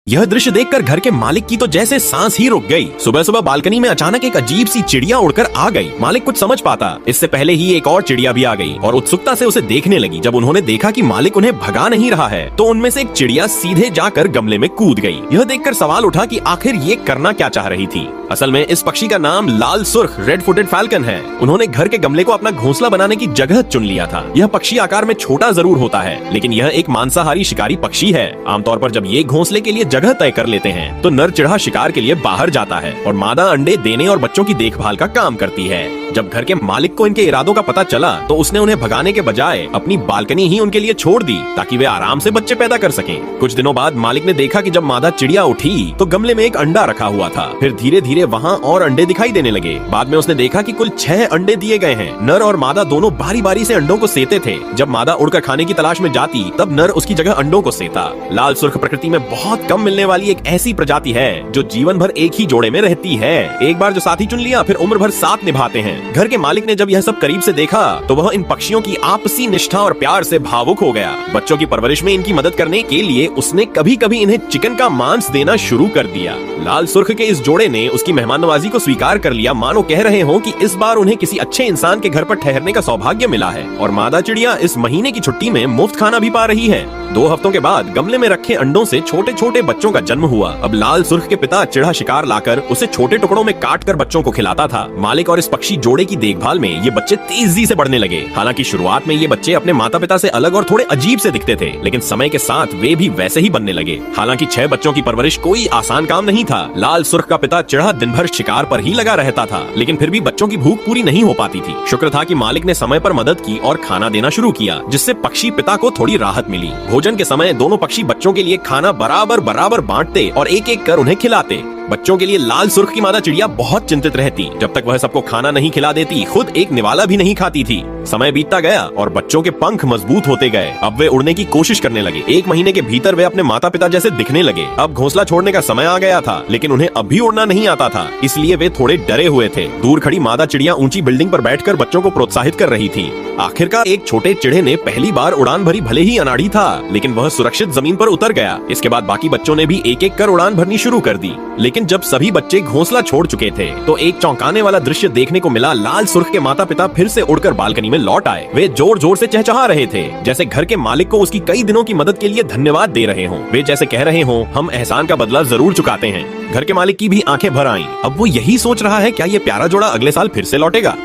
यह दृश्य देखकर घर के मालिक की तो जैसे सांस ही रुक गई। सुबह सुबह बालकनी में अचानक एक अजीब सी चिड़िया उड़कर आ गई। मालिक कुछ समझ पाता इससे पहले ही एक और चिड़िया भी आ गई और उत्सुकता से उसे देखने लगी। जब उन्होंने देखा कि मालिक उन्हें भगा नहीं रहा है तो उनमें से एक चिड़िया सीधे जाकर गमले में कूद गई। यह देखकर सवाल उठा कि आखिर ये करना क्या चाह रही थी। असल में इस पक्षी का नाम लाल सुर्ख रेड फुटेड फैल्कन है। उन्होंने घर के गमले को अपना घोंसला बनाने की जगह चुन लिया था। यह पक्षी आकार में छोटा जरूर होता है, लेकिन यह एक मांसाहारी शिकारी पक्षी है। आमतौर पर जब ये घोंसले के लिए जगह तय कर लेते हैं तो नर चिढ़ा शिकार के लिए बाहर जाता है और मादा अंडे देने और बच्चों की देखभाल का काम करती है। जब घर के मालिक को इनके इरादों का पता चला तो उसने उन्हें भगाने के बजाय अपनी बालकनी ही उनके लिए छोड़ दी ताकि वे आराम से बच्चे पैदा कर सकें। कुछ दिनों बाद मालिक ने देखा कि जब मादा चिड़िया उठी तो गमले में एक अंडा रखा हुआ था। फिर धीरे धीरे वहाँ और अंडे दिखाई देने लगे। बाद में उसने देखा कि कुल 6 अंडे दिए गए हैं। नर और मादा दोनों बारी बारी से अंडों को सेते थे। जब मादा उड़कर खाने की तलाश में जाती तब नर उसकी जगह अंडों को सेता। लाल सुर्ख प्रकृति में बहुत कम मिलने वाली एक ऐसी प्रजाति है जो जीवन भर एक ही जोड़े में रहती है। एक बार जो साथी चुन लिया फिर उम्र भर साथ निभाते हैं। घर के मालिक ने जब यह सब करीब से देखा तो वह इन पक्षियों की आपसी निष्ठा और प्यार से भावुक हो गया। बच्चों की परवरिश में इनकी मदद करने के लिए उसने कभी कभी इन्हें चिकन का मांस देना शुरू कर दिया। लाल सुर्ख के इस जोड़े ने उसकी मेहमान नवाजी को स्वीकार कर लिया, मानो कह रहे हो कि इस बार उन्हें किसी अच्छे इंसान के घर पर ठहरने का सौभाग्य मिला है। और मादा चिड़िया इस महीने की छुट्टी में मुफ्त खाना भी पा रही है। 2 हफ्तों के बाद गमले में रखे अंडों से छोटे छोटे बच्चों का जन्म हुआ। अब लाल सुर्ख के पिता चिढ़ा शिकार लाकर उसे छोटे टुकड़ों में काट कर बच्चों को खिलाता था। मालिक और इस पक्षी जोड़े की देखभाल में ये बच्चे तेजी से बढ़ने लगे। हालांकि शुरुआत में ये बच्चे अपने माता पिता से अलग और थोड़े अजीब से दिखते थे, लेकिन समय के साथ वे भी वैसे ही बनने लगे। हालांकि 6 बच्चों की परवरिश कोई आसान काम नहीं था। लाल सुर्ख का पिता चिढ़ा दिन भर शिकार पर ही लगा रहता था, लेकिन फिर भी बच्चों की भूख पूरी नहीं हो पाती थी। शुक्र था कि मालिक ने समय पर मदद की और खाना देना शुरू किया, जिससे पक्षी पिता को थोड़ी राहत मिली। भोजन के समय दोनों पक्षी बच्चों के लिए खाना बराबर बराबर बांटते और एक एक कर उन्हें खिलाते। बच्चों के लिए लाल सुर्ख की मादा चिड़िया बहुत चिंतित रहती। जब तक वह सबको खाना नहीं खिला देती खुद एक निवाला भी नहीं खाती थी। समय बीतता गया और बच्चों के पंख मजबूत होते गए। अब वे उड़ने की कोशिश करने लगे। 1 महीने के भीतर वे अपने माता पिता जैसे दिखने लगे। अब घोंसला छोड़ने का समय आ गया था, लेकिन उन्हें अब भी उड़ना नहीं आता था, इसलिए वे थोड़े डरे हुए थे। दूर खड़ी मादा चिड़िया ऊंची बिल्डिंग पर बैठकर बच्चों को प्रोत्साहित कर रही थी। आखिरकार एक छोटे चिड़े ने पहली बार उड़ान भरी। भले ही अनाड़ी था, लेकिन वह सुरक्षित जमीन पर उतर गया। इसके बाद बाकी बच्चों ने भी एक एक कर उड़ान भरनी शुरू कर दी। लेकिन जब सभी बच्चे घोंसला छोड़ चुके थे तो एक चौंकाने वाला दृश्य देखने को मिला। लाल सुर्ख के माता पिता फिर से उड़कर बालकनी में लौट आए। वे जोर जोर से चहचहा रहे थे, जैसे घर के मालिक को उसकी कई दिनों की मदद के लिए धन्यवाद दे रहे हों। वे जैसे कह रहे हों, हम एहसान का बदला जरूर चुकाते हैं। घर के मालिक की भी आंखें भर आईं। अब वो यही सोच रहा है, क्या ये प्यारा जोड़ा अगले साल फिर से लौटेगा।